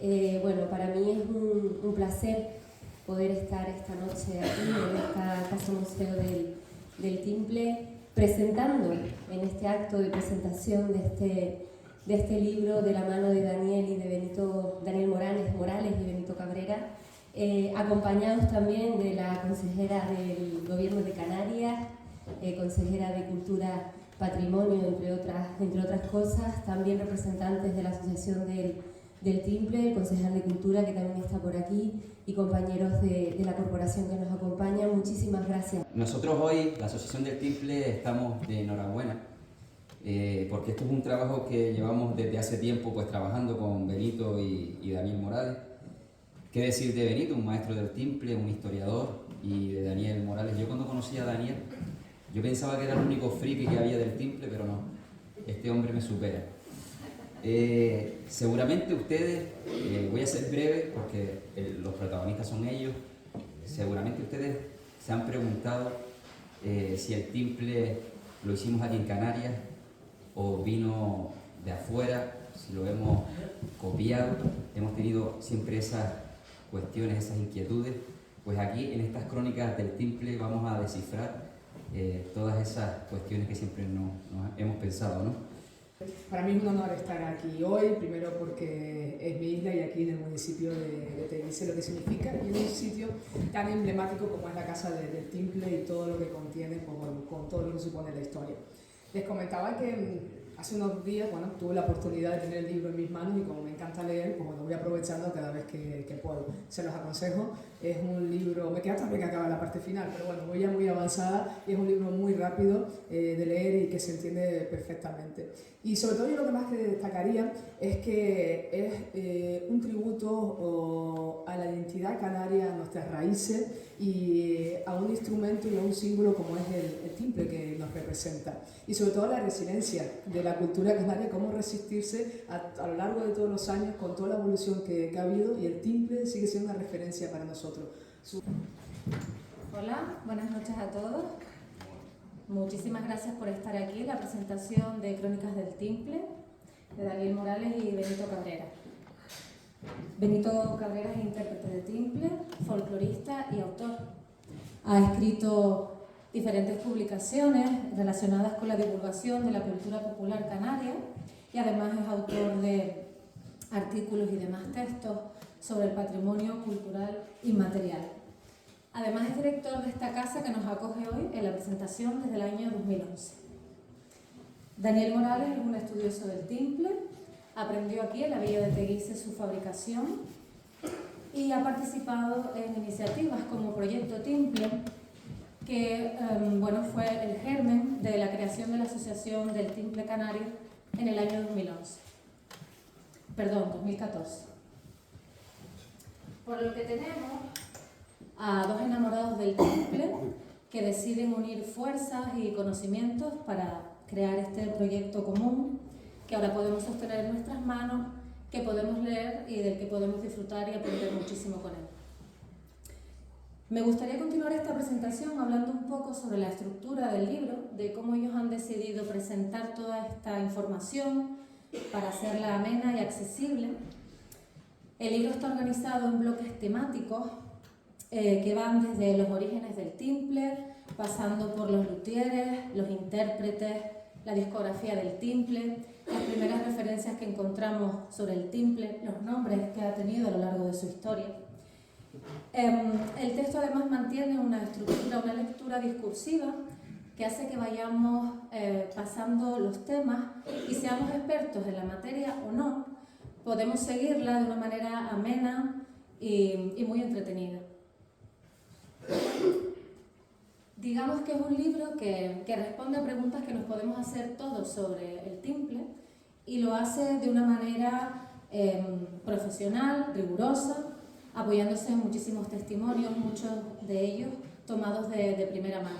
Bueno, para mí es un placer poder estar esta noche aquí en esta Casa Museo del Timple, presentando en este acto de presentación de este libro de la mano de Daniel y de Daniel Morales y Benito Cabrera, acompañados también de la consejera del Gobierno de Canarias, consejera de Cultura, Patrimonio, entre otras cosas, también representantes de la Asociación del Timple, el concejal de Cultura que también está por aquí y compañeros de la corporación que nos acompañan. Muchísimas gracias. Nosotros hoy, la Asociación del Timple, estamos de enhorabuena porque esto es un trabajo que llevamos desde hace tiempo pues trabajando con Benito y Daniel Morales. ¿Qué decir de Benito? Un maestro del Timple, un historiador, y de Daniel Morales. Yo cuando conocí a Daniel, yo pensaba que era el único friki que había del Timple, pero no, este hombre me supera. Seguramente ustedes, voy a ser breve porque los protagonistas son ellos, seguramente ustedes se han preguntado si el Timple lo hicimos aquí en Canarias o vino de afuera, si lo hemos copiado. Hemos tenido siempre esas cuestiones, esas inquietudes. Pues aquí en estas crónicas del Timple vamos a descifrar todas esas cuestiones que siempre nos hemos pensado, ¿no? Para mí es un honor estar aquí hoy, primero porque es mi isla y aquí en el municipio de Teguise, lo que significa, y en un sitio tan emblemático como es la Casa del Timple y todo lo que contiene, con todo lo que supone la historia. Les comentaba que hace unos días, bueno, tuve la oportunidad de tener el libro en mis manos y como me encanta leer, pues bueno, voy aprovechando cada vez que puedo. Se los aconsejo, es un libro, me queda también que acaba la parte final, pero bueno, voy ya muy avanzada y es un libro muy rápido de leer y que se entiende perfectamente. Y sobre todo yo lo que más que destacaría es que es un tributo a la identidad canaria, a nuestras raíces y a un instrumento y a un símbolo como es el timple que nos representa. Y sobre todo la resiliencia de la cultura canaria, cómo resistirse a lo largo de todos los años con toda la evolución que ha habido, y el timple sigue siendo una referencia para nosotros. Hola, buenas noches a todos. Muchísimas gracias por estar aquí en la presentación de Crónicas del Timple de Daniel Morales y Benito Cabrera. Benito Cabrera es intérprete de timple, folclorista y autor. Ha escrito diferentes publicaciones relacionadas con la divulgación de la cultura popular canaria y además es autor de artículos y demás textos sobre el patrimonio cultural inmaterial. Además es director de esta casa que nos acoge hoy en la presentación desde el año 2011. Daniel Morales es un estudioso del timple, aprendió aquí en la villa de Teguise su fabricación y ha participado en iniciativas como Proyecto Timple, que fue el germen de la creación de la Asociación del Timple Canario en el año 2014. Por lo que tenemos a dos enamorados del timple que deciden unir fuerzas y conocimientos para crear este proyecto común que ahora podemos sostener en nuestras manos, que podemos leer y del que podemos disfrutar y aprender muchísimo con él. Me gustaría continuar esta presentación hablando un poco sobre la estructura del libro, de cómo ellos han decidido presentar toda esta información para hacerla amena y accesible. El libro está organizado en bloques temáticos que van desde los orígenes del timple, pasando por los luthieres, los intérpretes, la discografía del timple, las primeras referencias que encontramos sobre el timple, los nombres que ha tenido a lo largo de su historia. El texto además mantiene una estructura, una lectura discursiva que hace que vayamos pasando los temas y seamos expertos en la materia o no, podemos seguirla de una manera amena y muy entretenida. Digamos que es un libro que responde a preguntas que nos podemos hacer todos sobre el timple y lo hace de una manera profesional, rigurosa, apoyándose en muchísimos testimonios, muchos de ellos tomados de primera mano.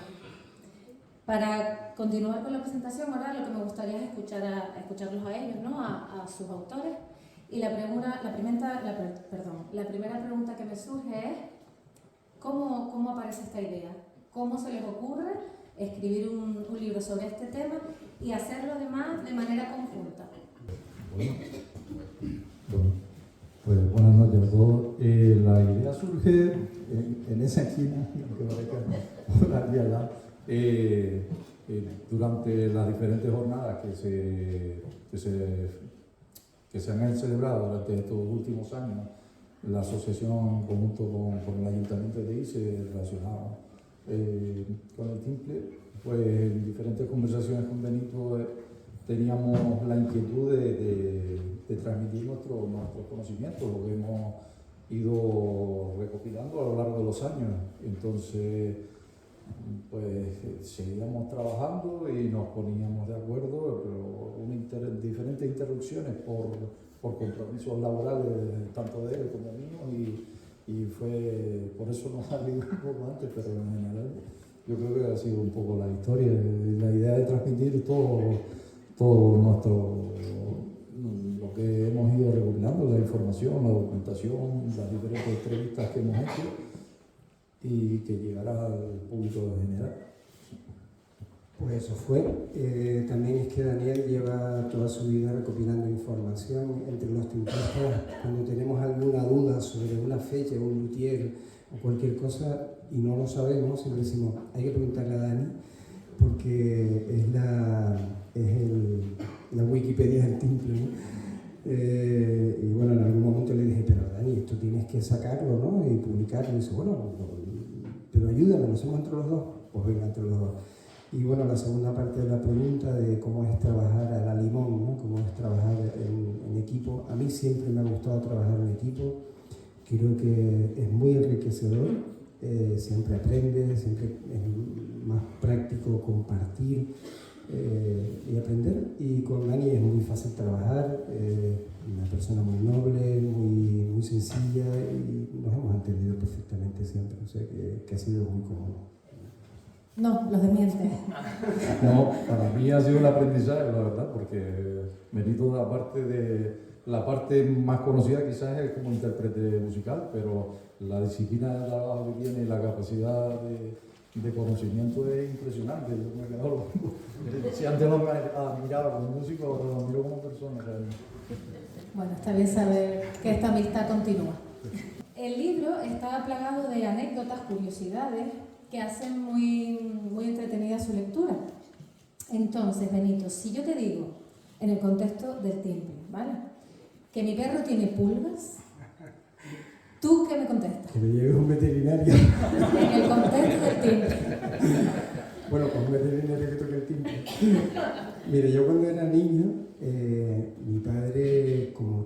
Para continuar con la presentación, ahora lo que me gustaría es escucharlos a ellos, ¿no? a sus autores. Y la primera pregunta que me surge es ¿cómo aparece esta idea? ¿Cómo se les ocurre escribir un libro sobre este tema y hacerlo además de manera conjunta? Pues bueno, las diferentes jornadas que se han celebrado durante estos últimos años, la asociación, conjunto con el Ayuntamiento de Teguise, relacionado con el timple, pues en diferentes conversaciones con Benito teníamos la inquietud de transmitir nuestros conocimientos, lo que hemos ido recopilando a lo largo de los años. Entonces, pues seguíamos trabajando y nos poníamos de acuerdo, pero diferentes interrupciones por compromisos laborales, tanto de él como mío, y fue por eso nos salió un poco antes, pero en general yo creo que ha sido un poco la historia, la idea de transmitir todo lo que hemos ido recopilando, la información, la documentación, las diferentes entrevistas que hemos hecho, y que llegará al público en general. Pues eso fue. También es que Daniel lleva toda su vida recopilando información entre los timplistas. Cuando tenemos alguna duda sobre una fecha, un luthier o cualquier cosa y no lo sabemos, siempre decimos, hay que preguntarle a Dani, porque es la Wikipedia del timple, ¿no? Y bueno, en algún momento le dije, pero Dani, esto tienes que sacarlo, ¿no? Y publicarlo. Y dice, bueno, pero ayúdame, lo hacemos entre los dos. Pues venga, entre los dos. Y bueno, la segunda parte de la pregunta de cómo es trabajar a la limón, ¿no? Cómo es trabajar en equipo. A mí siempre me ha gustado trabajar en equipo. Creo que es muy enriquecedor. Siempre aprendes, siempre es más práctico compartir y aprender. Y con Dani es muy fácil trabajar. Una persona muy noble, muy sencilla, y nos hemos entendido perfectamente siempre. O sea que ha sido muy cómodo. No, los desmientes. No, para mí ha sido un aprendizaje, la verdad, porque Benito, la parte más conocida quizás es como intérprete musical, pero la disciplina de trabajo que tiene y la capacidad de conocimiento es impresionante. Yo me he quedado si antes lo admiraba como músico, ahora lo admiro como persona realmente. Bueno, está bien saber que esta amistad continúa. El libro está plagado de anécdotas, curiosidades, que hacen muy entretenida su lectura. Entonces, Benito, si yo te digo, en el contexto del timple, ¿vale?, que mi perro tiene pulgas, ¿tú qué me contestas? Que me lleve un veterinario. En el contexto del timple. Bueno, pues un veterinario que toque el timbre. Mire, yo cuando era niño, mi padre, como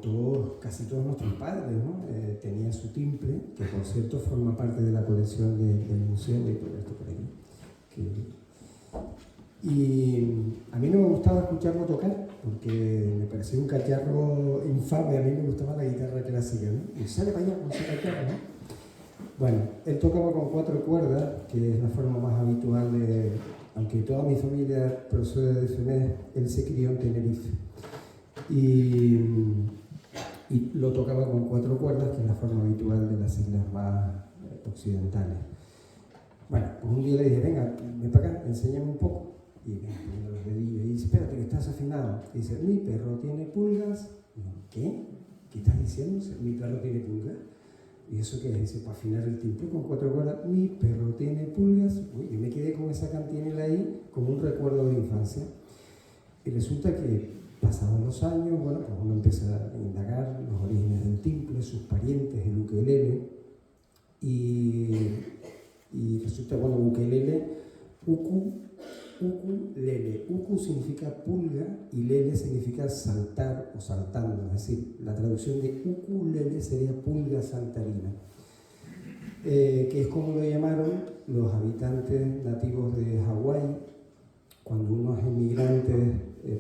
casi todos nuestros padres, ¿no? Tenía su timbre, que por cierto forma parte de la colección del museo de todo esto por ahí. Y a mí no me gustaba escucharlo tocar, porque me parecía un cacharro infame. A mí me gustaba la guitarra clásica, ¿no? Y sale para allá con ese cacharro, ¿no? Bueno, él tocaba con 4 cuerdas, que es la forma más habitual de... Aunque toda mi familia procede de Fenés, él se crió en Tenerife. Y lo tocaba con 4 cuerdas, que es la forma habitual de las islas más occidentales. Bueno, pues un día le dije, venga, ven para acá, enséñame un poco. Y me poniendo los dedillos y dice, espérate que estás afinado. Y dice, mi perro tiene pulgas. Y yo, ¿qué? ¿Qué estás diciendo? ¿Mi perro tiene pulgas? ¿Y eso qué es? Dice, para afinar el timbre con 4 cuerdas, mi perro tiene pulgas. Uy, yo me quedé con esa cantinela ahí como un recuerdo de infancia. Y resulta que, pasados los años, bueno, pues uno empieza a indagar los orígenes del timbre, sus parientes, el ukelele. Y resulta, bueno, ukelele, ukulele. Uku significa pulga y lele significa saltar o saltando. Es decir, la traducción de ukulele sería pulga saltarina, que es como lo llamaron los habitantes nativos de Hawái cuando unos inmigrantes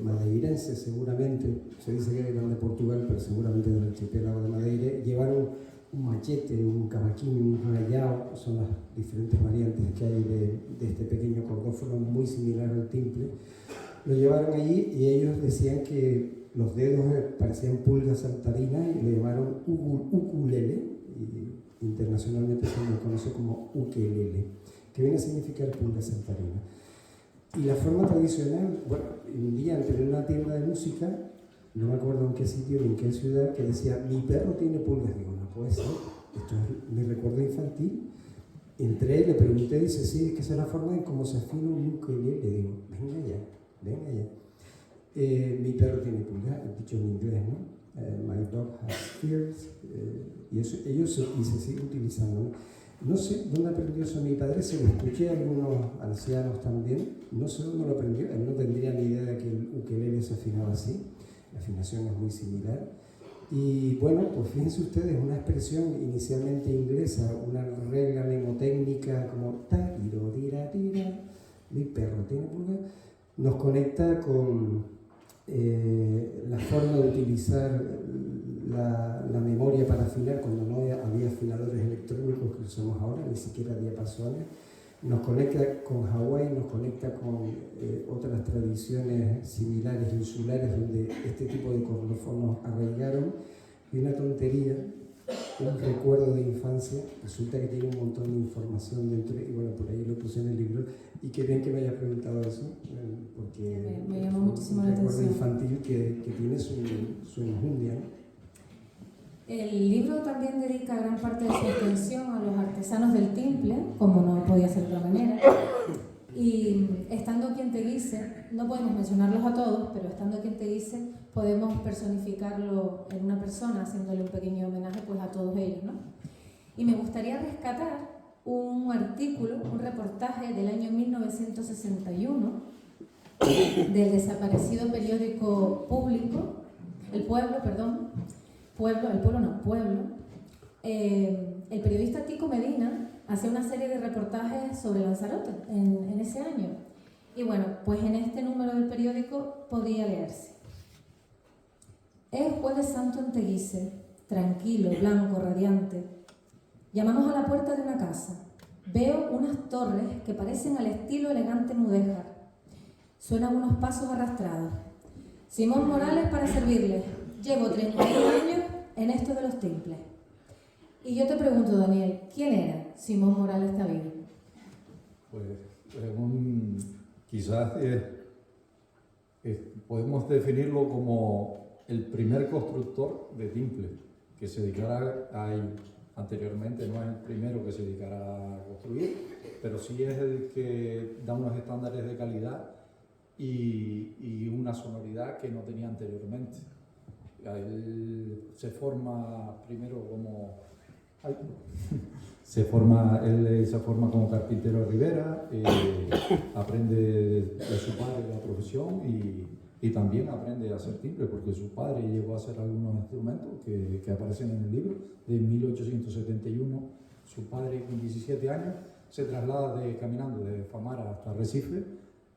madeirenses, seguramente, se dice que eran de Portugal, pero seguramente del archipiélago de Madeira, llevaron un machete, un cavaquín, un rayado, son las diferentes variantes que hay de este pequeño cordófono muy similar al timple. Lo llevaron allí y ellos decían que los dedos parecían pulgas saltarinas y lo llamaron ukulele, y internacionalmente se le conoce como ukelele, que viene a significar pulga saltarina. Y la forma tradicional, bueno, un día entré en una tienda de música, no me acuerdo en qué sitio ni en qué ciudad, que decía, mi perro tiene pulgas. Digo, no puede ser, esto es mi recuerdo infantil. Entré, le pregunté, dice, sí, es que esa es la forma en cómo se afina un ukelele. Le digo, venga ya, ven allá. Mi perro tiene pulga, dicho en inglés, ¿no? My dog has fears, y eso, y se sigue utilizando, ¿no? No sé dónde aprendió eso mi padre, se lo escuché a algunos ancianos también, no sé dónde lo aprendió, él no tendría ni idea de que el ukelele se afinaba así, la afinación es muy similar. Y bueno, pues fíjense ustedes, una expresión inicialmente inglesa, una regla mnemotécnica como ta, tiro, tira, tira, mi perro tiene pulga, nos conecta con la forma de utilizar la memoria para afinar cuando no había afinadores electrónicos que usamos ahora, ni siquiera diapasones. Nos conecta con Hawái, nos conecta con otras tradiciones similares, insulares, donde este tipo de cordofonos arraigaron. Y una tontería, un recuerdo de infancia, resulta que tiene un montón de información dentro, y bueno, por ahí lo puse en el libro. Y qué bien que me hayas preguntado eso, porque me llamó muchísimo la recuerdo atención. infantil que tiene su enjundia, ¿no? El libro también dedica gran parte de su atención a los artesanos del timple, como no podía ser de otra manera. Y estando aquí en Teguise, no podemos mencionarlos a todos, pero estando aquí en Teguise podemos personificarlo en una persona, haciéndole un pequeño homenaje pues, a todos ellos, ¿no? Y me gustaría rescatar un artículo, un reportaje del año 1961 del desaparecido periódico público, El Pueblo. El periodista Tico Medina hacía una serie de reportajes sobre Lanzarote en ese año. Y bueno, pues en este número del periódico podía leerse: es Jueves Santo en Teguise, tranquilo, blanco, radiante. Llamamos a la puerta de una casa. Veo unas torres que parecen al estilo elegante mudéjar. Suenan unos pasos arrastrados. Simón Morales para servirles. Llevo 31 años en esto de los timples. Y yo te pregunto, Daniel, ¿quién era Simón Morales Tabido? Pues quizás podemos definirlo como el primer constructor de timples que se dedicara a ello. Anteriormente no es el primero que se dedicara a construir, pero sí es el que da unos estándares de calidad y una sonoridad que no tenía anteriormente. Él se forma primero como se forma como carpintero de Ribera, aprende de su padre la profesión y también aprende a hacer timbre, porque su padre llegó a hacer algunos instrumentos que aparecen en el libro. De 1871, su padre con 17 años se traslada caminando de Famara hasta Recife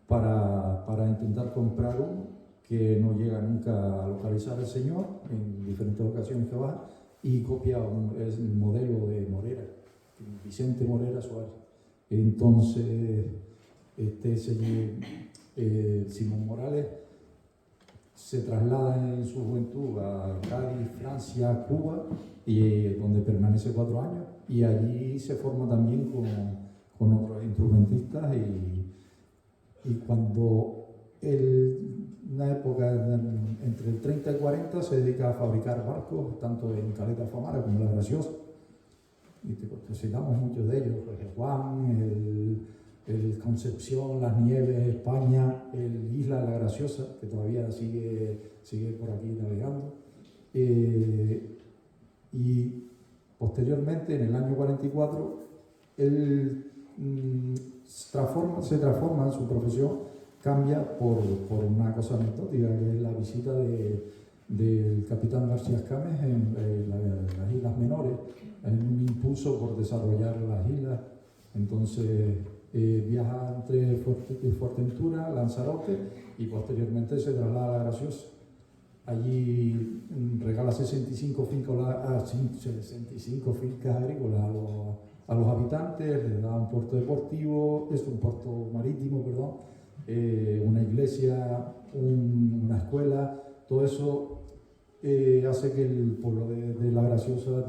para intentar comprar uno que no llega nunca a localizar al señor, en diferentes ocasiones que baja, y copia es el modelo de Morera, Vicente Morera Suárez. Entonces, Simón Morales se traslada en su juventud a Cádiz, Francia, Cuba, y donde permanece 4 años, y allí se forma también con otros instrumentistas, y cuando una época entre el 30 y 40 se dedica a fabricar barcos, tanto en Caleta Famara como en La Graciosa. Y te citamos muchos de ellos, el Juan, el Concepción, Las Nieves, España, el Isla La Graciosa, que todavía sigue por aquí navegando. Y posteriormente, en el año 44, él se transforma en su profesión, cambia por una cosa anecdótica, que es la visita del capitán García Escames en las Islas Menores, en un impulso por desarrollar las islas. Entonces viaja entre Fuerteventura, Lanzarote, y posteriormente se traslada a La Graciosa. Allí regala 65 fincas agrícolas a los habitantes, les da un puerto deportivo, un puerto marítimo, perdón, una iglesia, una escuela. Todo eso hace que el pueblo de La Graciosa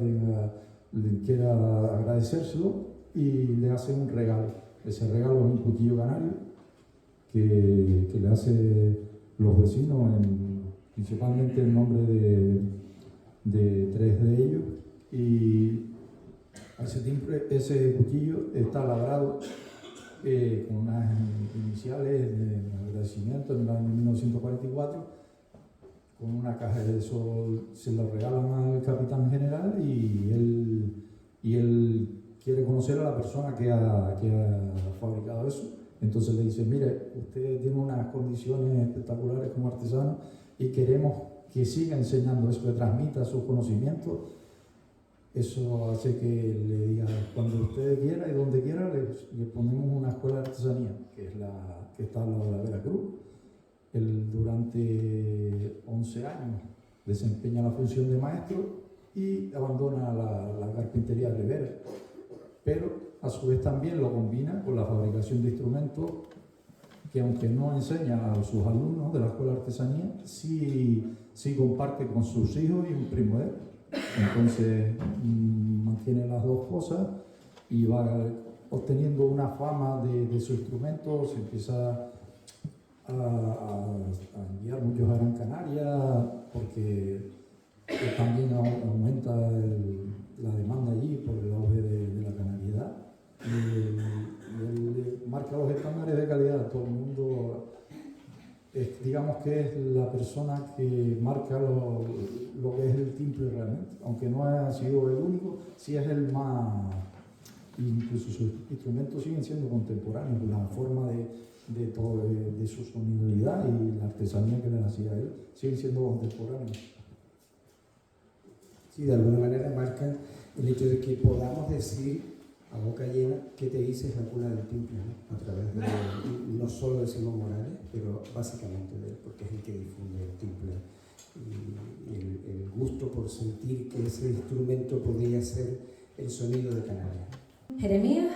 quiera agradecérselo y le hace un regalo. Ese regalo es un cuchillo canario que le hace los vecinos, principalmente en nombre de 3 de ellos, y ese cuchillo está labrado con unas iniciales de agradecimiento en el año 1944, con una caja de sol, se lo regalan al capitán general y él quiere conocer a la persona que ha fabricado eso. Entonces le dice, mire, usted tiene unas condiciones espectaculares como artesano y queremos que siga enseñando eso, que transmita sus conocimientos. Eso hace que le diga, cuando usted quiera y donde quiera, le ponemos una escuela de artesanía, que es la que está al lado de la Veracruz. Él durante 11 años desempeña la función de maestro y abandona la carpintería de Rivera. Pero a su vez también lo combina con la fabricación de instrumentos que, aunque no enseña a sus alumnos de la escuela de artesanía, sí comparte con sus hijos y un primo de él. Entonces mantiene las dos cosas y va obteniendo una fama de su instrumento. Se empieza a enviar muchos a Gran Canaria porque también aumenta la demanda allí por el auge de la canariedad. Y él marca los estándares de calidad. Todo el mundo, digamos que es la persona que marca lo que es el timple realmente, aunque no ha sido el único, sí es el más, incluso sus instrumentos siguen siendo contemporáneos, la forma de su sonoridad y la artesanía que le hacía a él siguen siendo contemporáneos. Sí, de alguna manera marca el hecho de que podamos decir a boca llena que Teguise es la cuna del timple, ¿no? A través de, no solo de Simón Morales, pero básicamente de él, porque es el que difunde el timple y el gusto por sentir que ese instrumento podría ser el sonido de Canarias. Jeremías,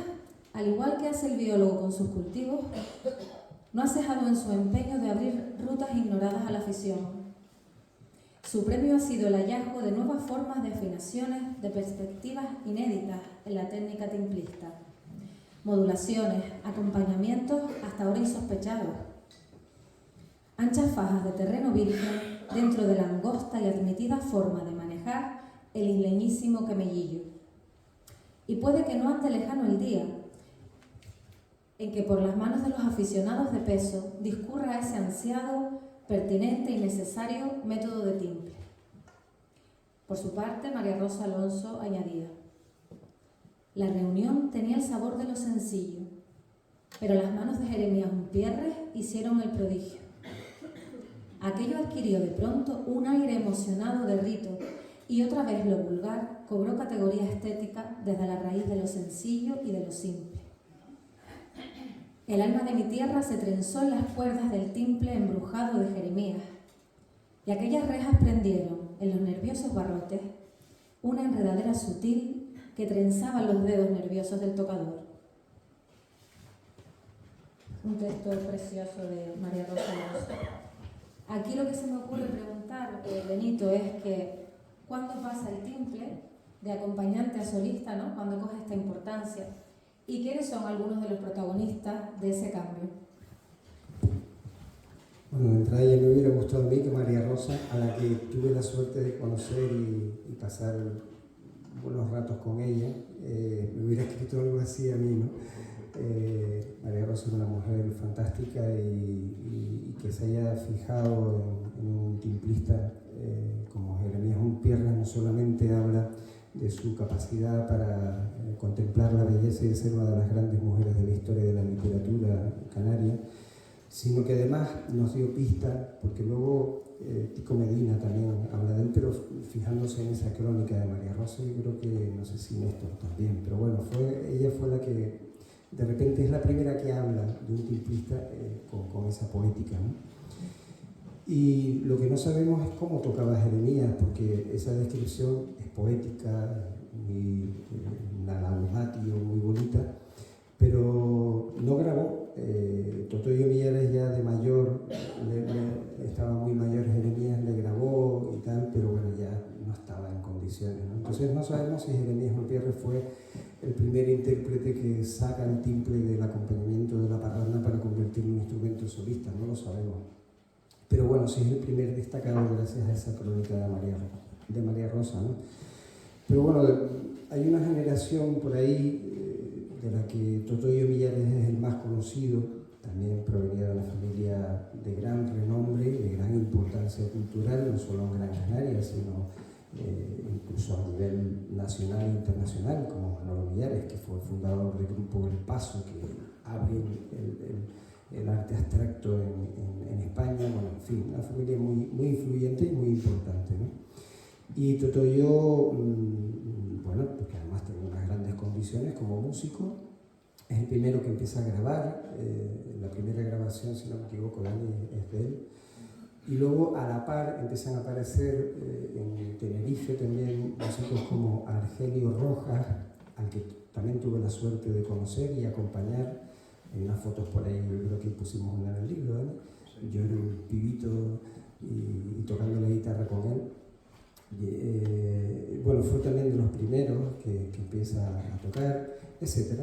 al igual que hace el biólogo con sus cultivos, no ha cejado en su empeño de abrir rutas ignoradas a la afición. Su premio ha sido el hallazgo de nuevas formas de afinaciones, de perspectivas inéditas en la técnica timplista, modulaciones, acompañamientos hasta ahora insospechados, anchas fajas de terreno virgen dentro de la angosta y admitida forma de manejar el isleñísimo quemellillo. Y puede que no ande lejano el día en que por las manos de los aficionados de peso discurra ese ansiado, pertinente y necesario método de timple. Por su parte, María Rosa Alonso añadía: la reunión tenía el sabor de lo sencillo, pero las manos de Jeremías Umpierres hicieron el prodigio. Aquello adquirió de pronto un aire emocionado de rito y otra vez lo vulgar cobró categoría estética desde la raíz de lo sencillo y de lo simple. El alma de mi tierra se trenzó en las cuerdas del timple embrujado de Jeremías, y aquellas rejas prendieron en los nerviosos barrotes una enredadera sutil que trenzaba los dedos nerviosos del tocador. Un texto precioso de María Rosa Alonso. Aquí lo que se me ocurre preguntar, Benito, es que ¿cuándo pasa el timple de acompañante a solista, ¿no? ¿Cuándo coge esta importancia? ¿Y quiénes son algunos de los protagonistas de ese cambio? Bueno, de entrada ya me hubiera gustado a mí que María Rosa, a la que tuve la suerte de conocer y pasar buenos ratos con ella, me hubiera escrito algo así a mí, ¿no? María Rosa es una mujer fantástica y que se haya fijado en un timplista como Jeremías Umpierres no solamente habla de su capacidad para contemplar la belleza y de ser una de las grandes mujeres de la historia de la literatura canaria, sino que además nos dio pista, porque luego Tico Medina también habla de él, pero fijándose en esa crónica de María Rosa, yo creo que, no sé si Néstor también, pero bueno, ella fue la que de repente es la primera que habla de un timplista con esa poética, ¿no? Y lo que no sabemos es cómo tocaba Jeremías, porque esa descripción es poética, muy laudatio, muy bonita, pero no grabó. Totoyo Millares ya de mayor, estaba muy mayor Jeremías, le grabó y tal, pero bueno, ya no estaba en condiciones, ¿no? Entonces no sabemos si Jeremías Umpierres fue el primer intérprete que saca el timple del acompañamiento de la parranda para convertirlo en un instrumento solista, no lo sabemos. Pero bueno, sí es el primer destacado gracias a esa crónica de María Rosa, ¿no? Pero bueno, hay una generación por ahí de la que Totoyo Millares es el más conocido. También provenía de una familia de gran renombre, de gran importancia cultural, no solo en Gran Canaria, sino incluso a nivel nacional e internacional, como Manolo Millares, que fue el fundador del grupo El Paso, que abre el arte abstracto en España. Bueno, en fin, una familia muy influyente y muy importante, ¿no? Y Totoyo, bueno, porque además tiene unas grandes condiciones como músico, es el primero que empieza a grabar. La primera grabación, si no me equivoco, Dani, es de él. Y luego a la par empiezan a aparecer en Tenerife también músicos como Argelio Rojas, al que también tuve la suerte de conocer y acompañar. Hay unas fotos por ahí, yo creo que pusimos una en el libro, ¿no? Yo era un pibito y tocando la guitarra con él. Bueno, fue también de los primeros que empieza a tocar, etc.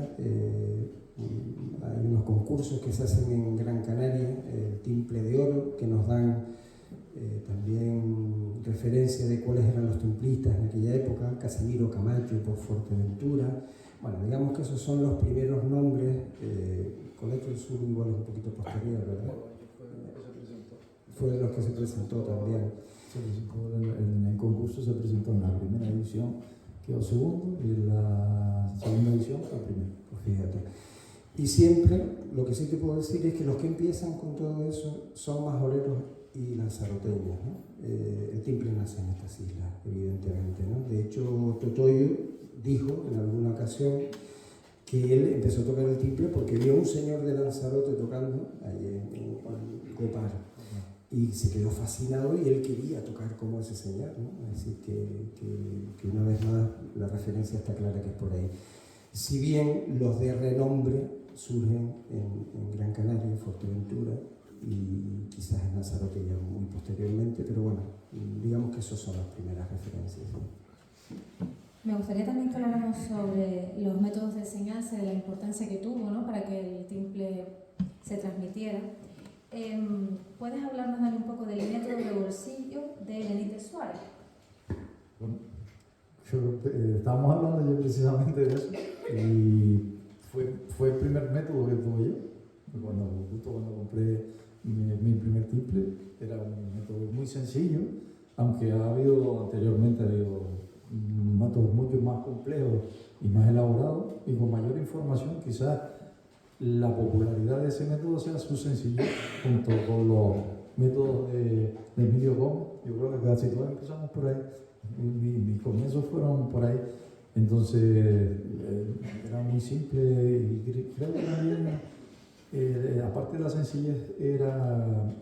Hay unos concursos que se hacen en Gran Canaria, el Timple de Oro, que nos dan también referencia de cuáles eran los timplistas en aquella época. Casimiro Camacho por Fuerteventura. Bueno, digamos que esos son los primeros nombres. Coleto del Sur igual es un poquito posterior, ¿verdad? Fue de los que se presentó también. En el concurso se presentó en la primera edición, quedó segundo, y en la segunda edición fue primero. Pues fíjate. Y siempre, lo que sí te puedo decir es que los que empiezan con todo eso son majoreros y lanzaroteños, ¿no? El timple nace en estas islas, evidentemente, ¿no? De hecho, Totoyo dijo en alguna ocasión que él empezó a tocar el timple porque vio a un señor de Lanzarote tocando ahí en Copar. Y se quedó fascinado y él quería tocar como ese señor, ¿no? Es decir, que una vez más la referencia está clara que es por ahí. Si bien los de renombre surgen en Gran Canaria, en Fuerteventura, y quizás en Lanzarote ya muy posteriormente, pero bueno, digamos que esas son las primeras referencias, ¿no? Me gustaría también que habláramos sobre los métodos de enseñanza y de la importancia que tuvo, ¿no?, para que el timple se transmitiera. ¿Puedes hablarnos, Dani, un poco del método de bolsillo de Benítez Suárez? Bueno, estábamos hablando yo precisamente de eso, y fue el primer método que tuve yo. Justo cuando compré mi primer timple, era un método muy sencillo, aunque anteriormente ha habido métodos mucho más complejos y más elaborados y con mayor información. Quizás la popularidad de ese método sea su sencillez, junto con los métodos de Emilio Gómez. Yo creo que casi todos empezamos por ahí. Mis comienzos fueron por ahí. Entonces, era muy simple y creo que también, aparte de la sencillez, era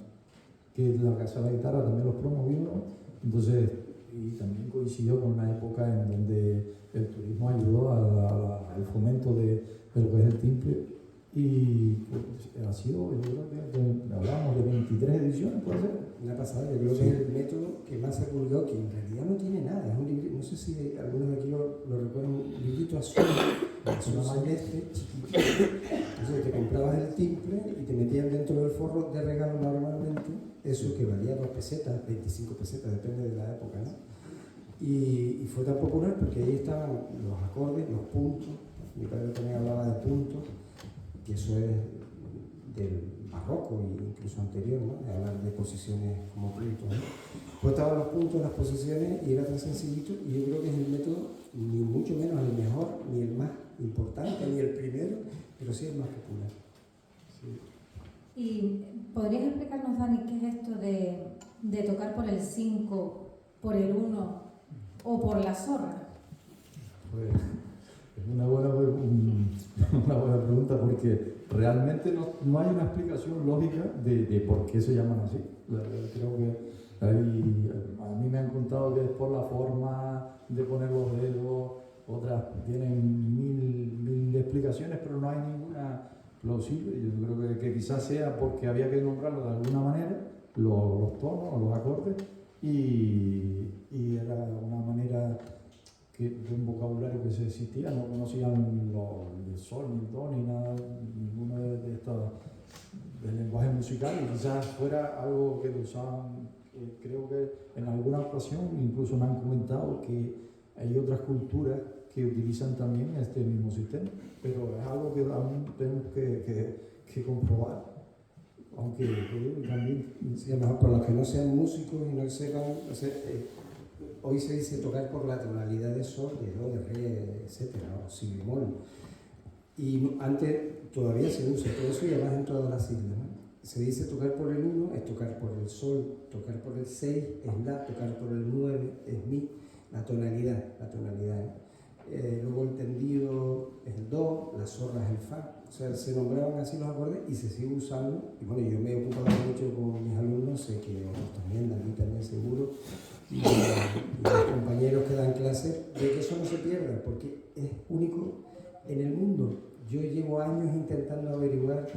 que la Casa de la Guitarra también los promovió, ¿no? Entonces, y también coincidió con una época en donde el turismo ayudó al fomento de lo que es el timple. Y pues, ha sido, yo creo que hablamos de 23 ediciones, puede ser. Una pasada, yo creo que es el método que más se ha publicado, que en realidad no tiene nada. Es un libro, no sé si algunos de aquí lo recuerdan, un librito azul celeste, chiquitito. Entonces te comprabas el timple y te metían dentro del forro de regalo normalmente, eso que valía 2 pesetas, 25 pesetas, depende de la época, ¿no? Y fue tan popular porque ahí estaban los acordes, los puntos. Mi padre también hablaba de puntos, que eso es del barroco e incluso anterior, ¿no? De hablar de posiciones como puntos, ¿no? Pues estaban los puntos, las posiciones, y era tan sencillito, y yo creo que es el método, ni mucho menos el mejor, ni el más importante, ni el primero, pero sí el más popular. Sí. ¿Y podrías explicarnos, Dani, qué es esto de tocar por el 5, por el 1 o por la zorra? Pues es una buena pregunta, porque realmente no hay una explicación lógica de por qué se llaman así. Creo que a mí me han contado que es por la forma de poner los dedos, otras tienen mil explicaciones, pero no hay ninguna plausible. Yo creo que quizás sea porque había que nombrarlo de alguna manera, los tonos o los acordes, y era una manera de un vocabulario que se existía, no conocían el sol, ni el do, ni nada, ninguno de estos del lenguaje musical, y quizás fuera algo que lo usaban. Creo que en alguna ocasión incluso me han comentado que hay otras culturas que utilizan también este mismo sistema, pero es algo que aún tenemos que comprobar, aunque también... Sí, a lo mejor para los que no sean músicos y no sepan, hoy se dice tocar por la tonalidad de sol, de do, de re, etcétera, o si bemol. Y antes todavía se usa todo eso y además en todas las islas, ¿no? Se dice tocar por el 1 es tocar por el sol, tocar por el 6 es la, tocar por el 9 es mi, la tonalidad. Luego el tendido es el do, la zorra es el fa. O sea, se nombraban así los acordes y se sigue usando. Y bueno, yo me he ocupado mucho con mis alumnos, sé que otros también, David también seguro, y los compañeros que dan clases, de que eso no se pierda, porque es único en el mundo. Yo llevo años intentando averiguar,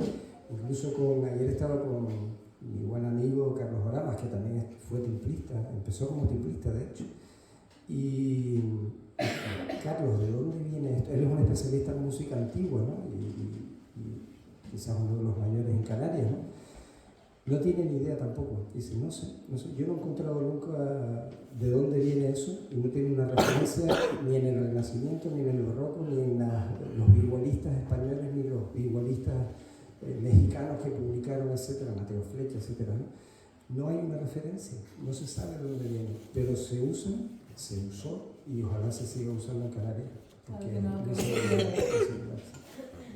incluso ayer estaba con mi buen amigo Carlos Oramas, que también fue timplista, empezó como timplista de hecho. Y Carlos, ¿de dónde viene esto? Él es un especialista en música antigua, ¿no? Y quizás uno de los mayores en Canarias, ¿no? No tiene ni idea tampoco. Dice, no sé, yo no he encontrado nunca de dónde viene eso y no tiene una referencia ni en el Renacimiento, ni en el Barroco, ni en los igualistas españoles, ni los igualistas mexicanos que publicaron, etcétera, Mateo Flecha, etcétera, ¿no? No hay una referencia, no se sabe de dónde viene, pero se usa, se usó y ojalá se siga usando en Canarias.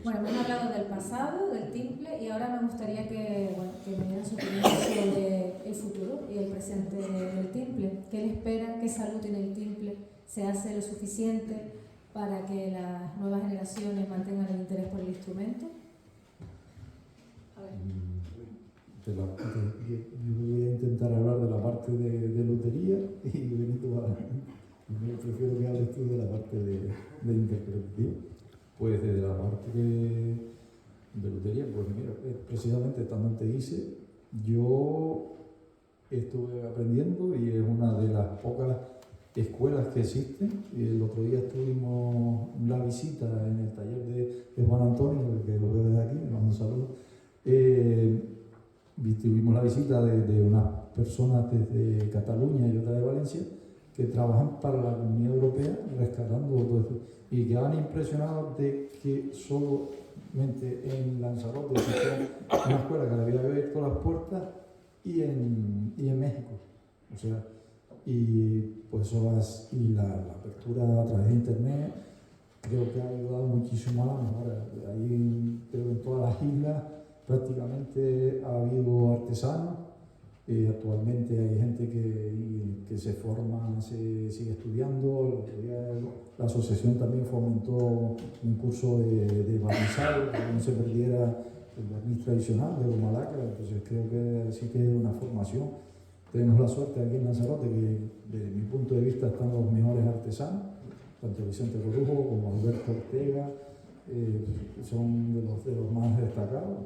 Bueno, me han hablado del pasado, del timple, y ahora me gustaría que me dieran su opinión sobre el futuro y el presente del timple. ¿Qué le espera? ¿Qué salud tiene el timple? ¿Se hace lo suficiente para que las nuevas generaciones mantengan el interés por el instrumento? A ver. Yo voy a intentar hablar de la parte de lotería y Benito prefiero que hables tú de la parte de interpretación. Pues desde la parte de lotería, pues mira, precisamente estando en TEISE, yo estuve aprendiendo y es una de las pocas escuelas que existen. Y el otro día tuvimos la visita en el taller de Juan Antonio, que lo veo desde aquí, le mando un saludo. Tuvimos la visita de unas personas desde Cataluña y otra de Valencia que trabajan para la Comunidad Europea rescatando todo esto y quedaban impresionados de que solamente en Lanzarote existía una escuela que le había abierto las puertas y en México. O sea, y pues y la apertura a través de internet creo que ha ayudado muchísimo a la mejora. Ahí creo que en todas las islas prácticamente ha habido artesanos. Actualmente hay gente que se forma, se sigue estudiando. La asociación también fomentó un curso de barnizado, que no se perdiera el barniz tradicional de los malacas. Entonces creo que sí que es una formación. Tenemos la suerte aquí en Lanzarote que desde mi punto de vista están los mejores artesanos, tanto Vicente Corujo como Alberto Ortega, son de los más destacados.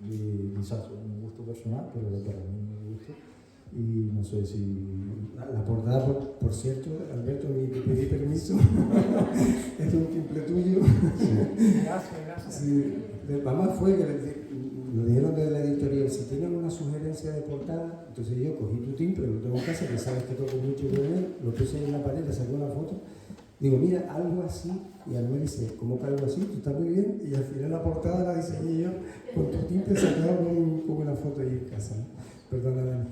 Y quizás un gusto personal, pero para mí me gusta. Y no sé si... La portada, por cierto, Alberto, te pedí permiso. Es un timple tuyo. Sí. Gracias. Sí. Además fue que lo dijeron desde la editorial, si tienen una sugerencia de portada, entonces yo cogí tu timple, lo tengo en casa, que sabes que toco mucho con él, lo puse ahí en la pared, le saqué una foto. Digo, mira, algo así, y a mí me dice, ¿cómo que algo así? Tú estás muy bien, y al final la portada la diseñé yo con tu timple sacado con una foto ahí en casa. Perdóname.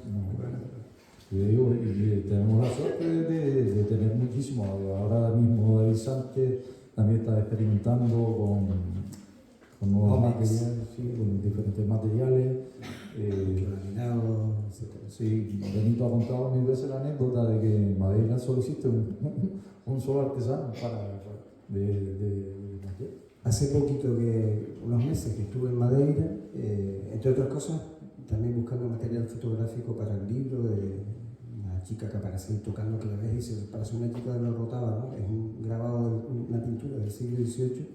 Yo digo, y tenemos la suerte de tener muchísimo. Ahora mismo David Sánchez también está experimentando con nuevos materiales, sí, con diferentes materiales. Laminado, etc. Sí, Benito ha contado 1000 veces la anécdota de que en Madeira solo existe un solo artesano de Hace poquito, unos meses que estuve en Madeira, entre otras cosas, también buscando material fotográfico para el libro de una chica que aparece tocando claves y se parece una chica de los Rotava, ¿no? Es un grabado, una pintura del siglo XVIII,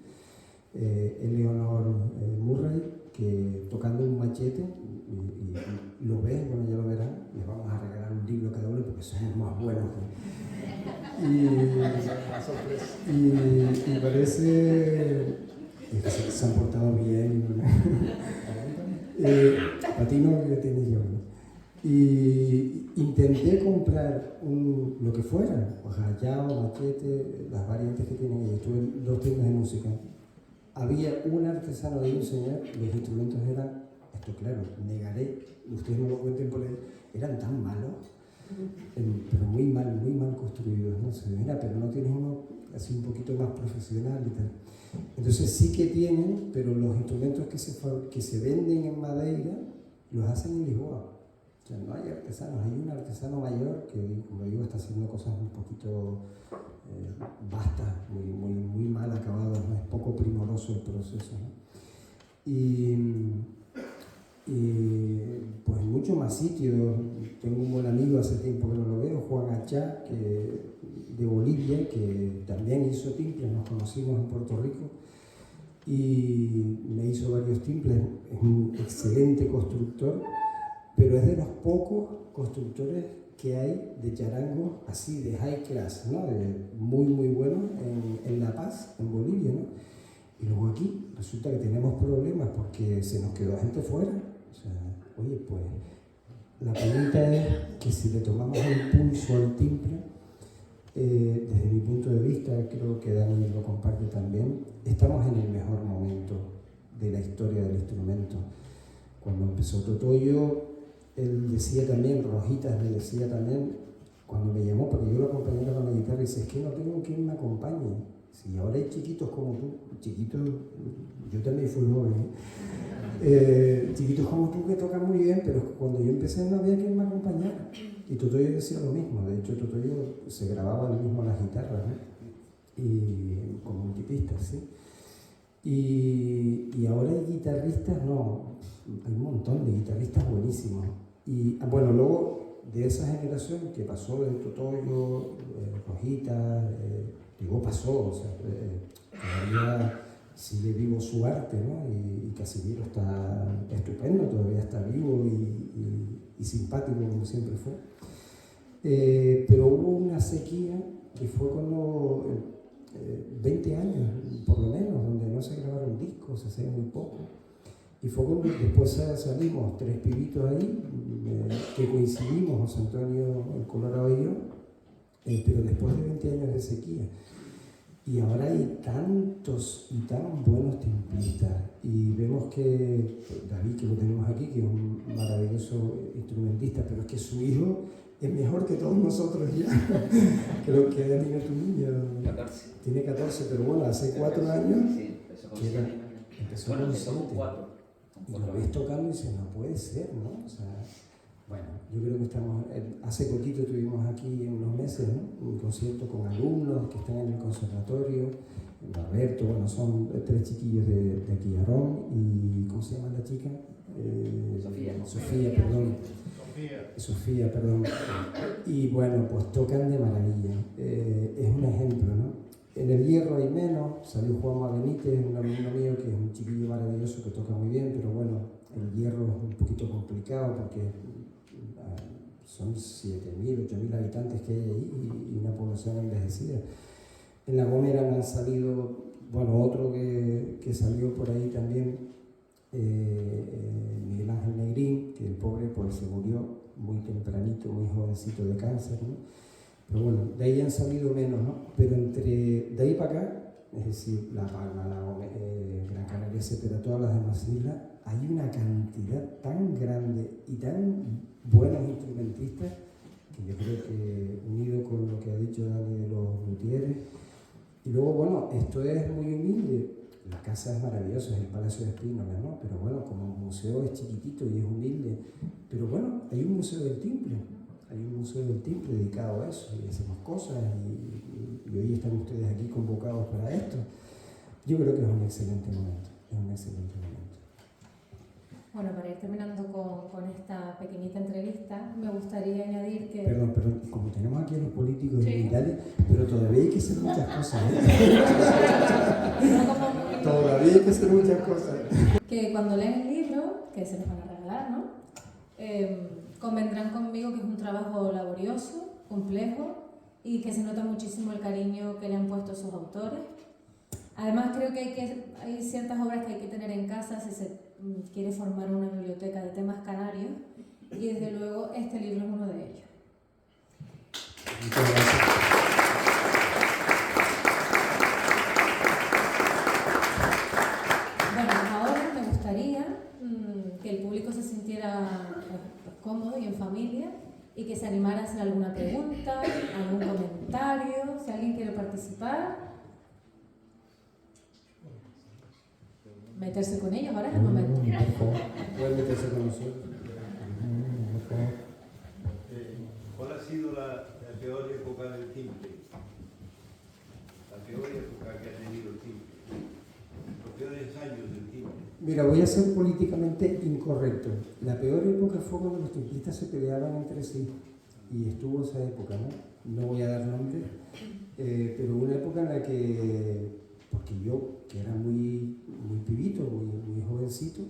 Eleanor Murray, que tocando un machete, y lo ves, bueno, ya lo verán, les vamos a regalar un libro a cada uno porque somos más buenos. Y parece que se han portado bien. A ti no, que tienes yo, ¿no? Y intenté comprar lo que fuera, rayado, machete, las variantes que tienen ellos. Estuve en 2 tiendas de música. Había un artesano de un señor, los instrumentos eran, esto claro, negaré, ustedes no lo cuenten por ahí, eran tan malos, pero muy mal construidos, ¿no? Se mira, pero no tienes uno así un poquito más profesional y tal. Entonces sí que tienen, pero los instrumentos que se venden en Madeira los hacen en Lisboa. O sea, no hay artesanos, hay un artesano mayor que, como digo, está haciendo cosas un poquito vastas, muy mal acabadas, ¿no? Es poco primoroso el proceso, ¿no? Y pues muchos más sitios. Tengo un buen amigo, hace tiempo que no lo veo, Juan Achá, de Bolivia, que también hizo timples, nos conocimos en Puerto Rico y me hizo varios timples, es un excelente constructor, pero es de los pocos constructores que hay de charangos así de high class, ¿no? De muy buenos en La Paz, en Bolivia, ¿no? Y luego aquí resulta que tenemos problemas porque se nos quedó gente fuera. O sea, oye, pues la pregunta es que si le tomamos el pulso al timple, desde mi punto de vista, creo que Dani lo comparte también, estamos en el mejor momento de la historia del instrumento. Cuando empezó Totoyo, él decía también, Rojitas me decía también, cuando me llamó, porque yo lo acompañé con la guitarra, y dice, es que no tengo quien me acompañe. Si ahora hay chiquitos como tú, chiquitos, yo también fui joven, chiquitos como tú que tocan muy bien, pero cuando yo empecé no había quien me acompañara. Y Totoyo decía lo mismo, de hecho Totoyo se grababa él mismo las guitarras, ¿no? Y como multipista, ¿sí? Y ahora hay guitarristas, no, hay un montón de guitarristas buenísimos. Y bueno, luego de esa generación que pasó de Totoyo, Rojita, digo pasó, o sea, todavía sigue vivo su arte, ¿no? Y Casimiro está estupendo, todavía está vivo y simpático como siempre fue. Pero hubo una sequía que fue cuando 20 años, por lo menos, donde no se grabaron discos, se hacía muy poco. Y fue cuando después salimos 3 pibitos ahí, que coincidimos, José Antonio, el Colorado y yo, pero después de 20 años de sequía. Y ahora hay tantos y tan buenos timplistas. Y vemos que David, que lo tenemos aquí, que es un maravilloso instrumentista, pero es que su hijo es mejor que todos nosotros ya. Creo que ya tiene tu niño. 14. Tiene 14, pero bueno, hace 4 años. Sí, empezó con 7 años. Empezó Bueno, con empezó 7. con 4. Y lo ves tocando y dices, no puede ser, ¿no? O sea, bueno, yo creo que estamos, hace poquito tuvimos aquí unos meses, ¿no? Un concierto con alumnos que están en el conservatorio, Roberto, bueno, son 3 chiquillos de aquí, Aarón, y ¿cómo se llama la chica? Sofía, perdón. Y bueno, pues tocan de maravilla, es un ejemplo, ¿no? En el Hierro hay menos, salió Juanma Benítez, un alumno mío que es un chiquillo maravilloso que toca muy bien, pero bueno, el Hierro es un poquito complicado porque son 7.000, 8.000 habitantes que hay ahí y una población envejecida. En La Gomera han salido, bueno, otro que salió por ahí también, Miguel Ángel Negrín, que el pobre pues se murió muy tempranito, muy jovencito de cáncer, ¿no? Pero bueno, de ahí han salido menos, ¿no? Pero de ahí para acá, es decir, La Palma, Gran Canaria, etcétera, todas las demás islas, hay una cantidad tan grande y tan buenos instrumentistas que yo creo que, unido con lo que ha dicho Dani de los luthieres, y luego, bueno, esto es muy humilde. La casa es maravillosa, es el Palacio de Espínola, ¿no? Pero bueno, como museo es chiquitito y es humilde. Pero bueno, hay un museo del timple. Hay un museo del timple dedicado a eso y hacemos cosas y hoy están ustedes aquí convocados para esto. Yo creo que es un excelente momento, es un excelente momento. Bueno, para ir terminando con esta pequeñita entrevista, me gustaría añadir que... Perdón, como tenemos aquí a los políticos y tal, pero todavía hay que hacer muchas cosas, ¿eh? Todavía hay que hacer muchas cosas. Que cuando leen el libro, que se les van a regalar, ¿no? Convendrán conmigo que es un trabajo laborioso, complejo y que se nota muchísimo el cariño que le han puesto sus autores. Además, creo que hay ciertas obras que hay que tener en casa si se quiere formar una biblioteca de temas canarios y desde luego este libro es uno de ellos. Muchas gracias. Bueno, ahora me gustaría que el público se sintiera pues, cómodo y en familia y que se animara a hacer alguna pregunta, algún comentario, si alguien quiere participar. Meterse con ellos, ahora es el momento. Por favor, pueden meterse con nosotros. Por favor. ¿Cuál ha sido la peor época del timple? La peor época que ha tenido el timple. Los peores años del timple. Mira, voy a ser políticamente incorrecto. La peor época fue cuando los timplistas se peleaban entre sí. Y estuvo esa época, ¿no? No voy a dar nombre, pero una época en la que, porque yo, que era muy pibito, muy jovencito,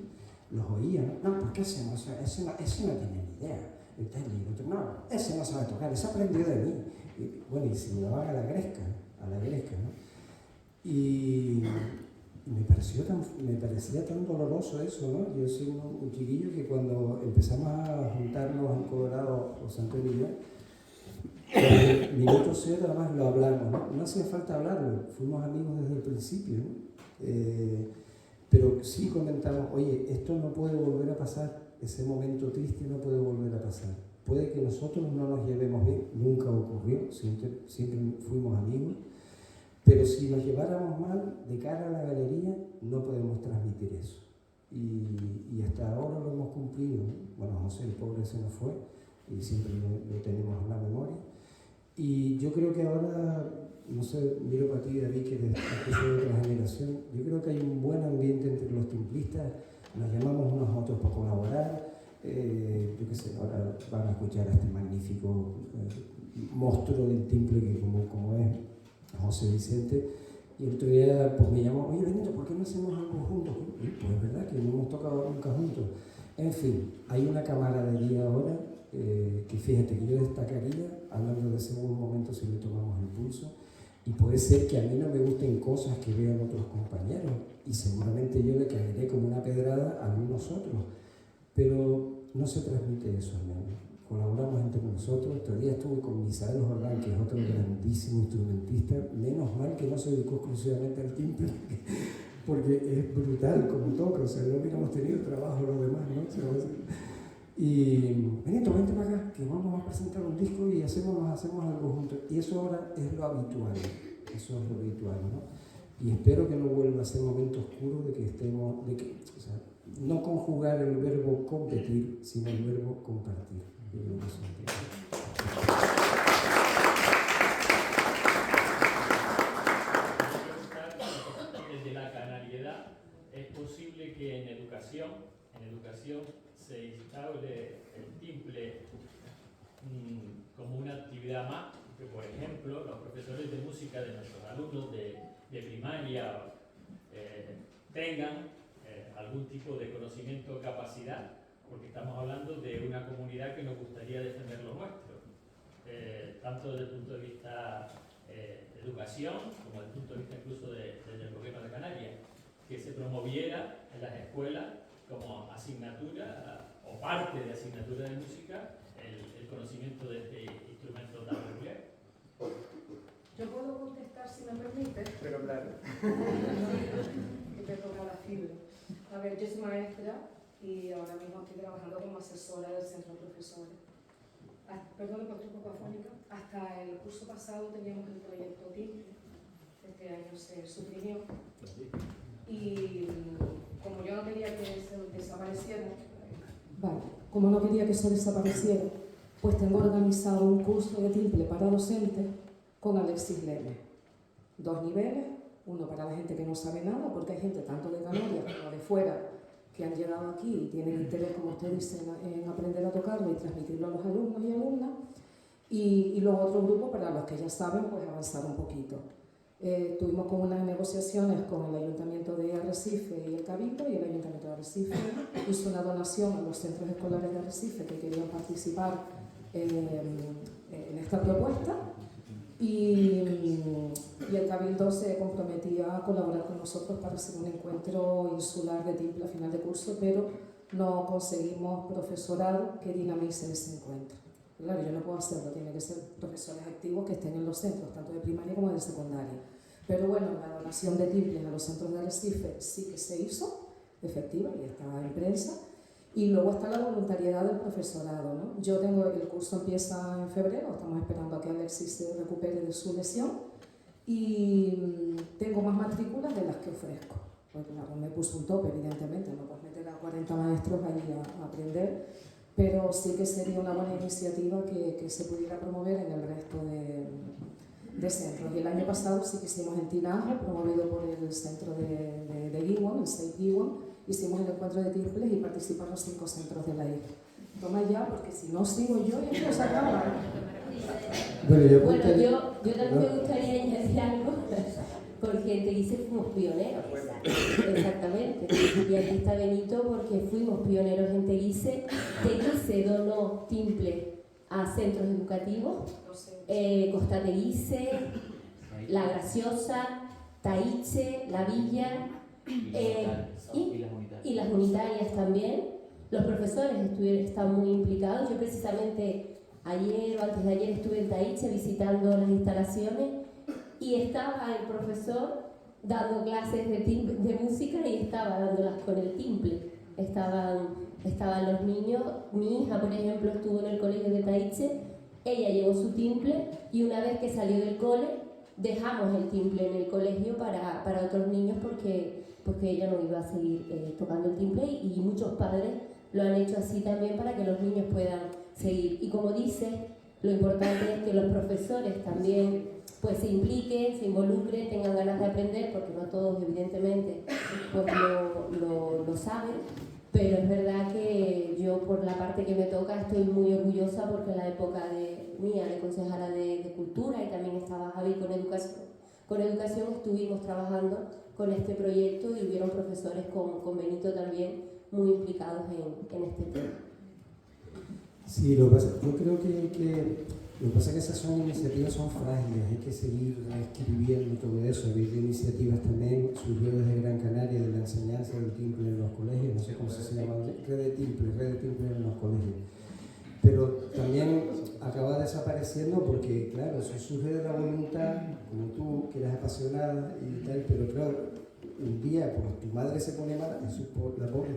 los oía, ¿no? No, ¿por qué ese no tiene ni idea? Y el otro, no, ese no sabe tocar, ese aprendió de mí. Y, bueno, y se me daban a la gresca, ¿no? Y me parecía tan doloroso eso, ¿no? Yo soy un chiquillo que cuando empezamos a juntarnos en Colorado, José Antonio y yo, minuto cero además lo hablamos, ¿no? No hacía falta hablarlo, fuimos amigos desde el principio, ¿no? Pero sí comentamos, oye, esto no puede volver a pasar, ese momento triste no puede volver a pasar. Puede que nosotros no nos llevemos bien, nunca ocurrió, siempre fuimos amigos, pero si nos lleváramos mal de cara a la galería, no podemos transmitir eso. Y hasta ahora lo hemos cumplido, ¿no? Bueno, José, el pobre se nos fue, y siempre lo tenemos en la memoria. Y yo creo que ahora, no sé, miro para ti, David, que soy de otra generación, yo creo que hay un buen ambiente entre los timplistas, nos llamamos unos a otros para colaborar, yo qué sé, ahora van a escuchar a este magnífico monstruo del timple que como es José Vicente, y el otro día pues me llamó, oye Benito, ¿por qué no hacemos algo juntos? Pues es verdad que no hemos tocado nunca juntos. En fin, hay una camaradería ahora que fíjate que yo destacaría, hablando de ese buen momento si le tomamos el pulso, y puede ser que a mí no me gusten cosas que vean otros compañeros, y seguramente yo le caeré como una pedrada a algunos otros, pero no se transmite eso al menos. Colaboramos entre nosotros. Este día estuve con Misael Jordán, que es otro grandísimo instrumentista, menos mal que no se dedicó exclusivamente al timple, porque es brutal como toca, o sea, no hubiéramos tenido trabajo los demás, ¿no? Y Benito, vente para acá, que vamos a presentar un disco y hacemos algo juntos. Y eso ahora es lo habitual, ¿no? Y espero que no vuelva a ser un momento oscuro de que estemos, o sea, no conjugar el verbo competir, sino el verbo compartir. Desde la canariedad, es posible que en educación se instaure el timple como una actividad más, que por ejemplo los profesores de música de nuestros alumnos de primaria tengan algún tipo de conocimiento o capacidad, porque estamos hablando de una comunidad que nos gustaría defender lo nuestro, tanto desde el punto de vista de educación como desde el punto de vista incluso del gobierno de Canarias, que se promoviera en las escuelas como asignatura o parte de asignatura de música el conocimiento de este instrumento tan peculiar. Yo puedo contestar si me permite. Pero claro. Que te toca la fibra. A ver, yo soy maestra y ahora mismo estoy trabajando como asesora del centro de profesores. Perdón por estoy un poco afónica. Hasta el curso pasado teníamos el proyecto timple. Este año se suprimió. Y como yo no quería que eso desapareciera, como no quería que eso desapareciera, pues tengo organizado un curso de timple para docentes con Alexis Leme. 2 niveles, uno para la gente que no sabe nada, porque hay gente tanto de Canarias como de fuera que han llegado aquí y tienen interés, como usted dice, en aprender a tocarlo y transmitirlo a los alumnos y alumnas, y luego otro grupo para los que ya saben, pues avanzar un poquito. Tuvimos como unas negociaciones con el Ayuntamiento de Arrecife y el Cabildo, y el Ayuntamiento de Arrecife hizo una donación a los centros escolares de Arrecife que querían participar en esta propuesta, y el Cabildo se comprometía a colaborar con nosotros para hacer un encuentro insular de timple a final de curso, pero no conseguimos profesorado que dinamice ese encuentro. Claro, yo no puedo hacerlo, tiene que ser profesores activos que estén en los centros, tanto de primaria como de secundaria. Pero bueno, la donación de timples a los centros de Arrecife sí que se hizo, efectiva, y está en prensa. Y luego está la voluntariedad del profesorado, ¿no? Yo tengo, el curso empieza en febrero, estamos esperando a que Alexis se recupere de su lesión y tengo más matrículas de las que ofrezco. Pues claro, me puse un tope, evidentemente, no puedes meter a 40 maestros allí a aprender, pero sí que sería una buena iniciativa que se pudiera promover en el resto de centros. Y el año pasado sí que hicimos en Tinaja, promovido por el centro de Guiwan, el SEIP Guiwan, hicimos el encuentro de timples y participaron 5 centros de la isla. Toma ya, porque si no sigo yo, ya no se acaba. Bueno, yo también me gustaría añadir algo, porque en Teguise fuimos pioneros. Exactamente. Y aquí está Benito porque fuimos pioneros en Teguise. Teguise donó timple a centros educativos. Costa Teguise, La Graciosa, Taiche, La Villa y las unitarias también. Los profesores están muy implicados. Yo precisamente ayer o antes de ayer estuve en Taiche visitando las instalaciones y estaba el profesor dando clases de música y estaba dándolas con el timple. Estaban los niños. Mi hija, por ejemplo, estuvo en el colegio de Taiche. Ella llevó su timple y una vez que salió del cole dejamos el timple en el colegio para otros niños porque ella no iba a seguir tocando el timple y muchos padres lo han hecho así también para que los niños puedan seguir. Y como dice, lo importante es que los profesores también pues se impliquen, se involucren, tengan ganas de aprender, porque no todos evidentemente pues lo saben. Pero es verdad que yo, por la parte que me toca, estoy muy orgullosa porque en la época mía de concejala de Cultura y también estaba Javi con educación estuvimos trabajando con este proyecto y hubieron profesores con Benito también muy implicados en este tema. Sí, yo creo que lo que pasa es que esas iniciativas son frágiles, hay que seguir escribiendo todo eso. Ha habido iniciativas también, surgió desde Gran Canaria, de la enseñanza del timple en los colegios, no sé cómo se llama, red de timple en los colegios. Pero también acaba desapareciendo porque, claro, eso surge de la voluntad, como tú, que eres apasionada y tal, pero claro, un día pues tu madre se pone mala, la pobre,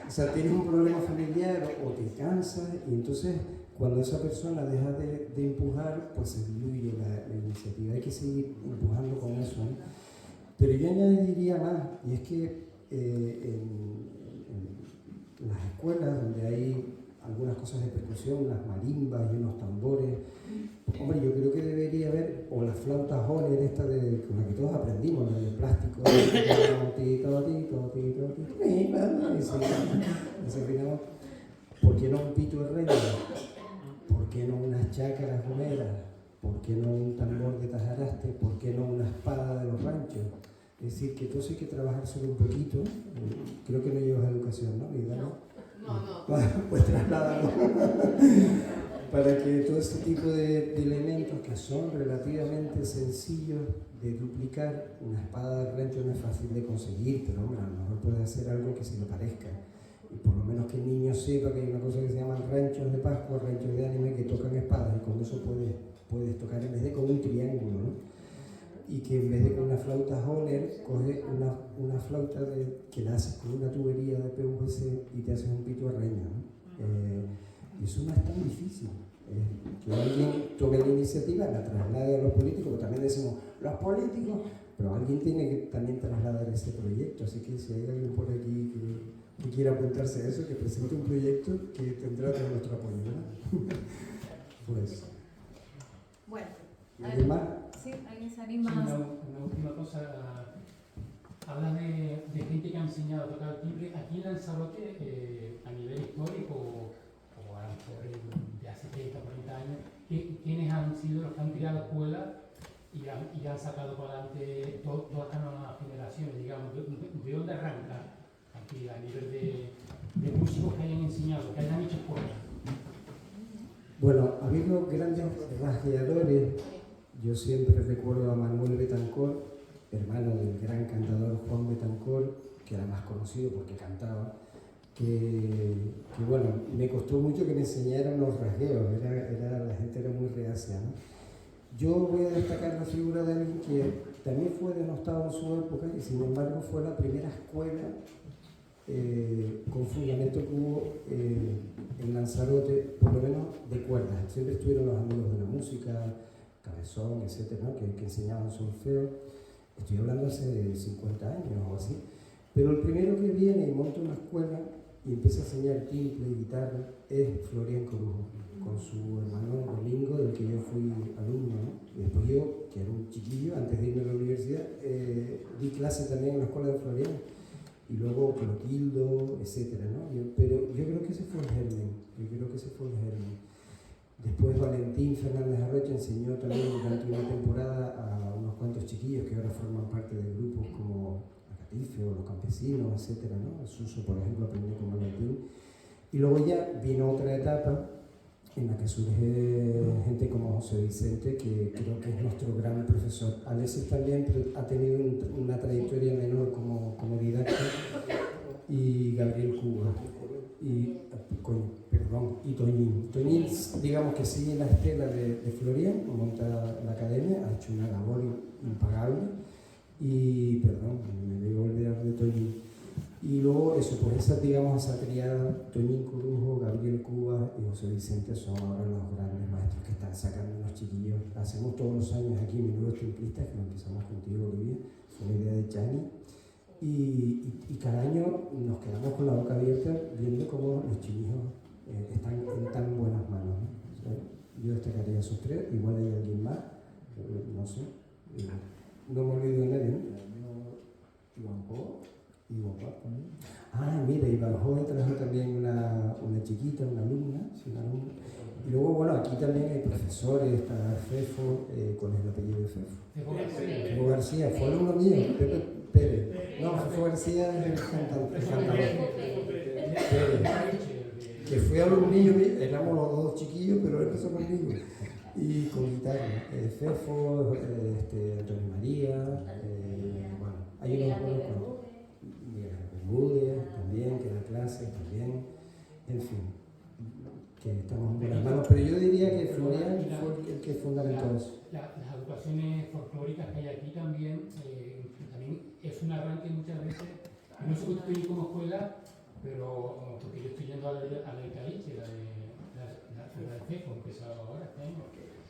o sea, tienes un problema familiar o te cansas y entonces cuando esa persona deja de empujar, pues se diluye la iniciativa. Hay que seguir empujando con eso, ¿no? Pero yo añadiría más, y es que en las escuelas donde hay algunas cosas de percusión, unas marimbas y unos tambores, hombre, yo creo que debería haber, o las flautas Holler, esta con la que todos aprendimos, la de plástico, ¿por qué no un pito de reina? ¿Por qué no unas chácaras gomeras? ¿Por qué no un tambor de tajaraste? ¿Por qué no una espada de los ranchos? Es decir, que todo eso hay que trabajar solo un poquito. Creo que no llevas educación, ¿no? No. Pues trasládalo. Para que todo este tipo de elementos que son relativamente sencillos de duplicar, una espada de rancho no es fácil de conseguir, pero hombre, a lo mejor puedes hacer algo que se le parezca. Y por lo menos que el niño sepa que hay una cosa que se llaman ranchos de Pascua, ranchos de anime, que tocan espadas, y con eso puedes tocar en vez de con un triángulo, ¿no? Y que en vez de con una flauta Holler, coges una flauta que la haces con una tubería de PVC y te haces un pito a reña, ¿no? Y eso no es tan difícil. Que alguien tome la iniciativa, la traslade a los políticos, porque también decimos, los políticos, pero alguien tiene que también trasladar ese proyecto, así que si hay alguien por aquí que quiera apuntarse a eso, que presente un proyecto que tendrá todo nuestro apoyo, ¿verdad? Pues. Bueno, ¿alguien más? Sí, alguien se anima. Sí, una última cosa. Hablas de gente que ha enseñado a tocar el timbre. Aquí en Lanzarote, a nivel histórico, o a lo mejor de hace 30 o 40 años, ¿quiénes han sido los que han tirado escuelas y han sacado para adelante todas estas nuevas generaciones, digamos? ¿De dónde arranca aquí a nivel de músicos que hayan enseñado, que hayan hecho escuelas? Bueno, ha habido grandes rasgueadores. Yo siempre recuerdo a Manuel Betancor, hermano del gran cantador Juan Betancor, que era más conocido porque cantaba, que bueno, me costó mucho que me enseñaran los rasgueos, la gente era muy reacia, ¿no? Yo voy a destacar la figura de alguien que también fue denostado en su época y sin embargo fue la primera escuela con fundamento que hubo en Lanzarote, por lo menos de cuerdas. Siempre estuvieron los amigos de la música, Cabezón, etcétera, ¿no? que enseñaban solfeo. Estoy hablando hace 50 años o así. Pero el primero que viene y monta una escuela y empieza a enseñar timple y guitarra es Florian Corujo, con su hermano Domingo, del que yo fui alumno, ¿no? Y después yo, que era un chiquillo, antes de irme a la universidad, di clase también en la escuela de Florian, y luego Clotildo, etcétera, ¿no? Pero yo creo que ese fue el germen, Después Valentín Fernández Arrocha enseñó también durante una temporada a unos cuantos chiquillos que ahora forman parte de grupos como Acatife o Los Campesinos, etcétera, ¿no? Suso, por ejemplo, aprendió con Valentín. Y luego ya vino otra etapa en la que surge gente como José Vicente, que creo que es nuestro gran profesor. Alexis también ha tenido una trayectoria menor como didáctico, y Gabriel Cuba, y Toñín. Toñín, digamos que sigue la estela de Florian, monta la academia, ha hecho una labor impagable, y perdón, me voy a olvidar de Toñín. Y luego eso, pues esa triada, Toñín Corujo, Gabriel Cuba y José Vicente son ahora los grandes maestros que están sacando a los chiquillos. Hacemos todos los años aquí Minutos Timplistas, que lo empezamos contigo, Olivia, fue una idea de Chani. Y cada año nos quedamos con la boca abierta viendo cómo los chiquillos están en tan buenas manos, ¿no? ¿Sabes? Yo destacaría esos tres, igual hay alguien más, no sé, no me olvido de nadie, ¿no? Iván también. Ah, mira, Iván Joven trajo también una chiquita, una alumna. Y luego, bueno, aquí también hay profesores, está Fefo, ¿cuál es el apellido de Fefo? Fefo García, fue alumno mío, Pepe Pérez. No, Fefo García es el cantador. Que fue alumno mío, éramos los dos chiquillos, pero él empezó conmigo. Y con guitarra, Fefo, Antonio María, bueno, hay unos buenos cuantos. También, que da clases también, en fin, que estamos en buenas manos, pero yo diría que Florian fue el que fundamentó eso. Las agrupaciones folclóricas que hay aquí también es un arranque muchas veces, no se constituye como escuela, pero porque yo estoy yendo a la de Caliche, la de FEFO, empezó ahora este año,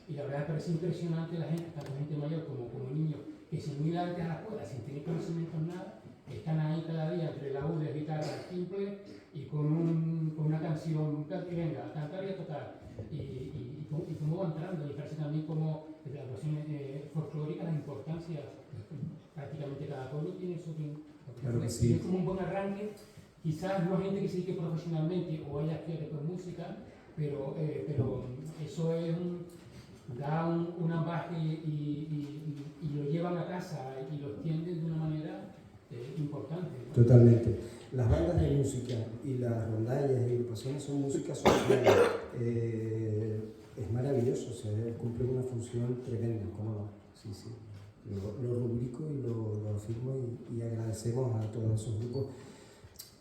y la verdad me parece impresionante la gente, tanto gente mayor como niños, que se unen antes a la escuela sin tener conocimientos nada, están ahí cada día entre laudes, guitarra, timple y con una canción que venga a cantar y a tocar. Y cómo va entrando, y parece también como desde las versiones folclóricas la importancia, prácticamente cada pueblo tiene su fin. Claro que sí. Es como un buen arranque, quizás no hay gente que se dedique profesionalmente o haya que con música, pero eso es da un ambaje y lo llevan a casa y lo extienden de una manera importante, ¿no? Totalmente. Las bandas de música y las rondallas y agrupaciones son música social. Es maravilloso, o sea, cumple una función tremenda, ¿cómo no? Sí. Lo rubrico y lo afirmo y agradecemos a todos esos grupos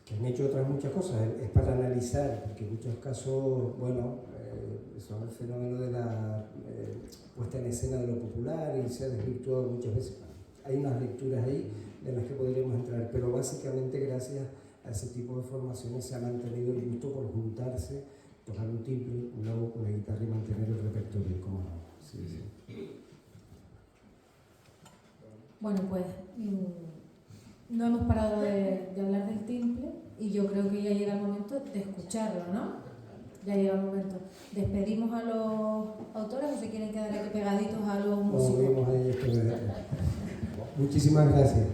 que han hecho otras muchas cosas. Es para analizar, porque en muchos casos, bueno, son el fenómeno de la puesta en escena de lo popular y se ha desvirtuado muchas veces. Hay unas lecturas ahí en las que podríamos entrar, pero básicamente gracias a ese tipo de formaciones se ha mantenido el gusto por juntarse, tocar un timbre, luego una guitarra y mantener el repertorio, ¿cómo no? Sí. Bueno, pues no hemos parado de hablar del timbre y yo creo que ya llega el momento de escucharlo, ¿no? Ya llega el momento. ¿Despedimos a los autores o se quieren quedar aquí pegaditos a los músicos? Muchísimas gracias.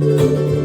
Thank you.